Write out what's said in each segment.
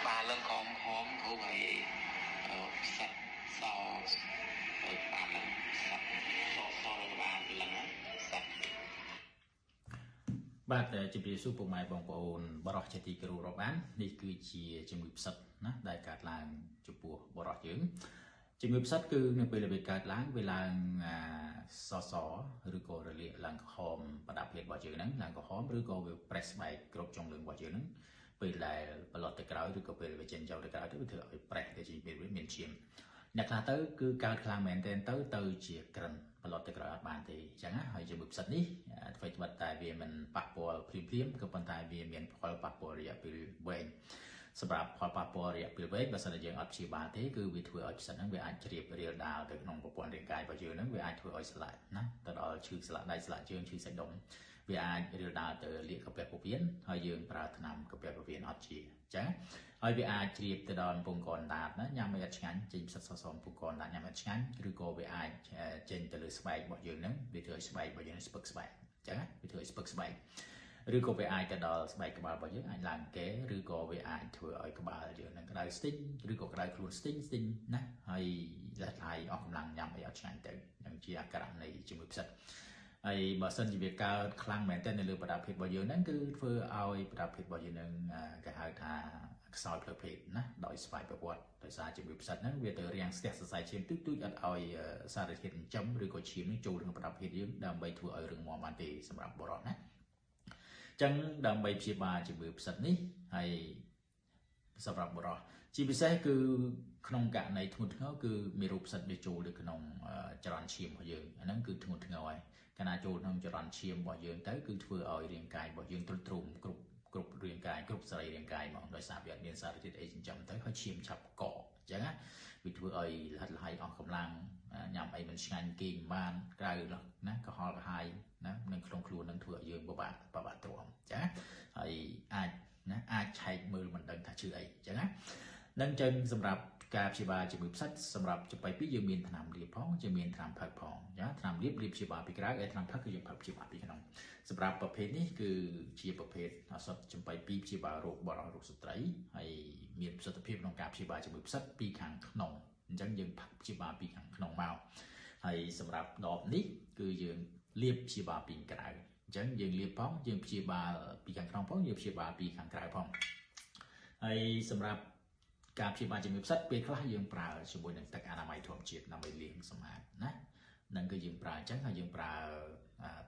bà lên con hóm của vậy sạch sau bà lên sạch sau rồi bà lần á sạch បាទជំរាបសួរពុកម៉ែបងប្អូនបរិសុទ្ធជាទីគោរពរាប់អាននេះគឺជាជំងឺផ្សិតណាដែលកើតឡើងចំពោះបរិសុទ្ធយើងជំងឺផ្សិតគឺនៅពេលវាកើតឡើងវាឡើងសសឬក៏រលាកឡើងក្រហមប្រដាប់ភេទរបស់យើងហ្នឹងឡើងក្រហមឬក៏វាប្រេះស្បែកគ្រប់ចុងលឿងរបស់យើងហ្នឹងពេលដែលបលត់ទៅក្រោយឬក៏ពេលវាចេញចូលទៅក្រោយទៅវាធ្វើឲ្យប្រេះទៅជាពេលវាមានឈាមអ្នកខ្លះទៅគឺកើតខ្លាំងមែនទែនទៅជាក្រិនបលត់ទៅក្រោយអត់បានទេអញ្ចឹងណាហើយជំងឺផ្សិតនេះអ្វីត្បិតតែវាមិនប៉ះពាល់ភ្លាមក៏ប៉ុន្តែវាមានផលប៉ះពាល់រយៈពេលវែងសម្រាប់ផលប៉ះពាល់រយៈពេលវែងបើសិនជាយើងអត់ព្យាបាលទេគឺវាធ្វើឲ្យផ្សិតហ្នឹងវាអាចជ្រាបរាលដាលទៅក្នុងប្រព័ន្ធរាងកាយរបស់យើងហ្នឹងវាអាចធ្វើឲ្យស្លាក់ណាទៅដល់ឈឺស្លាក់ដៃស្លាក់ជើងឈឺសាច់ដុំវាអាចរាលដាលទៅលាកកាពះពោះវៀនហើយយើងប្រើថ្នាំកាពះពោះវៀនអត់ជាអញ្ចឹងហើយវាអាចជ្រាបទៅដល់កំពង់កណ្ដាលណាញ៉ាំឲ្យអត់ឆ្ងាញ់ចេញផ្សិតសសកំពង់កណ្ដាលញ៉ាំអត់ឆ្ងាញ់ឬក៏វាអាចចេញទៅលើស្បែករបស់យើងហ្នឹងវាធ្វើឲ្យស្បែករបស់យើងស្ពឹកស្បែកអញ្ចឹងវាធ្វើឲ្យស្ពឹកស្បែកឬក៏វាអាចទៅដល់ស្បែកក្បាលរបស់យើងអាចឡើងកេឬក៏វាអាចធ្វើឲ្យក្បាលយើងនឹងក្តៅស្ទីងឬក៏ក្តៅខ្លួនស្ទីងណាហើយលេះថ្លៃអស់កម្លាំងញ៉ាំអីអត់ឆ្ងាញ់ទៅនឹងជាអាការៈនៃជំងឺផ្សិតហើយបើសិនជាវាកើតខ្លាំងមែនទែននៅលើប្រដាប់ភេទរបស់យើងហ្នឹងគឺធ្វើឲ្យប្រដាប់ភេទរបស់យើងហ្នឹងគេហៅថាខ្សោយផ្លូវភេទណាដោយស្វ័យប្រវត្តិដោយសារជំងឺផ្សិតហ្នឹងវាទៅរាំងស្ទះសរសៃឈាមទូចអត់ឲ្យសារធាតុចិញ្ចឹមឬក៏ឈាមនេះចូលក្នុងប្រដាប់ភេទយើងដើម្បីធ្វើឲ្យរឹងមាំបានទេសម្រាប់បុរសណាចឹងដើម្បីព្យាបាលជំងឺផ្សិតនេះហើយសម្រាប់បុរសជាពិសេសគឺក្នុងករណីធ្ងន់ធ្ងរគឺមានរូបផ្សិតវាចូលទៅក្នុងចរន្តឈាមរបស់យើងអាហ្នឹងគឺធ្ងន់ធ្ងរហើយកាលណាចូលក្នុងចរន្តឈាមរបស់យើងទៅគឺធ្វើឲ្យរាងកាយរបស់យើងទ្រុឌទ្រោមគ្រប់រាងកាយគ្រប់សរីរាង្គកាយហ្មងដោយសារវាអត់មានសារធាតុអីចិញ្ចឹមទៅហើយឈាមឆាប់កកអញ្ចឹងណាវាធ្វើឲ្យលះលហើយអស់កម្លាំងញ៉ាំអីមិនឆ្ងាញ់គេងបានក្រៅណាក៏ហល់កាហាយណានឹងក្នុងខ្លួននឹងធ្វើឲ្យយើងពិបាកទ្រាំអញ្ចឹងហើយអាចឆែកមើលមិនដឹងថាឈឺអីអញ្ចឹងណានឹងចឹងសម្រាប់ការព្យាបាលជំងឺផ្សិតសម្រាប់ចំបៃពីយើងមានថ្នាំលាបផងយើងមានថ្នាំផឹកផងចាថ្នាំលាបព្យាបាលពីក្រៅហើយថ្នាំផឹកគឺយើងផឹកព្យាបាលពីក្នុងសម្រាប់ប្រភេទនេះគឺជាប្រភេទឱសថចំបៃពីព្យាបាលរោគបរិសុទ្ធរោគស្ត្រីហើយមានប្រសិទ្ធភាពក្នុងការព្យាបាលជំងឺផ្សិតពីខាងក្នុងអញ្ចឹងយើងផឹកព្យាបាលពីខាងក្នុងមកហើយសម្រាប់ដបនេះគឺយើងលាបព្យាបាលពីក្រៅអញ្ចឹងយើងលាបផងយើងព្យាបាលពីខាងក្នុងផងយើងព្យាបាលពីខាងក្រៅផងហើយសម្រាប់ការព្យាបាលជំងឺផ្សិតពេលខ្លះយើងប្រើជាមួយនឹងទឹកអនាម័យធម្មជាតិដើម្បីលាងសម្អាតណានឹងគឺយើងប្រើអញ្ចឹងហើយយើងប្រើ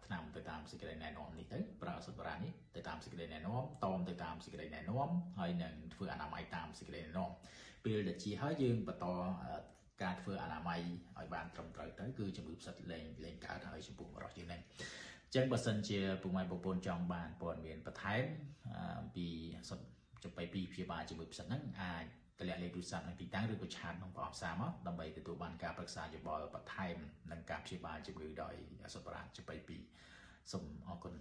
ថ្នាំទៅតាមសេចក្តីណែនាំនេះទៅប្រើឱសថបុរាណនេះទៅតាមសេចក្តីណែនាំតមទៅតាមសេចក្តីណែនាំហើយនឹងធ្វើអនាម័យតាមសេចក្តីណែនាំពេលដែលជាហើយយើងបន្តការធ្វើអនាម័យឲ្យបានត្រឹមត្រូវទៅគឺជំងឺផ្សិតលែងកើតហើយចំពោះបរិសុទ្ធយើងហ្នឹងអញ្ចឹងបើសិនជាពុកម៉ែបងប្អូនចង់បានព័ត៌មានបន្ថែមពីឱសថចំបៃពីព្យាបាលជំងឺផ្សិតហ្នឹងអាចទម្លាក់លេខទូរស័ព្ទនឹងទីតាំងឬក៏ឆាតក្នុងប្រអប់សារមកដើម្បីទទួលបានការប្រឹក្សាយោបល់បន្ថែមនិងការព្យាបាលជំងឺដោយឱសថបុរាណចំបៃពីសូមអរគុណ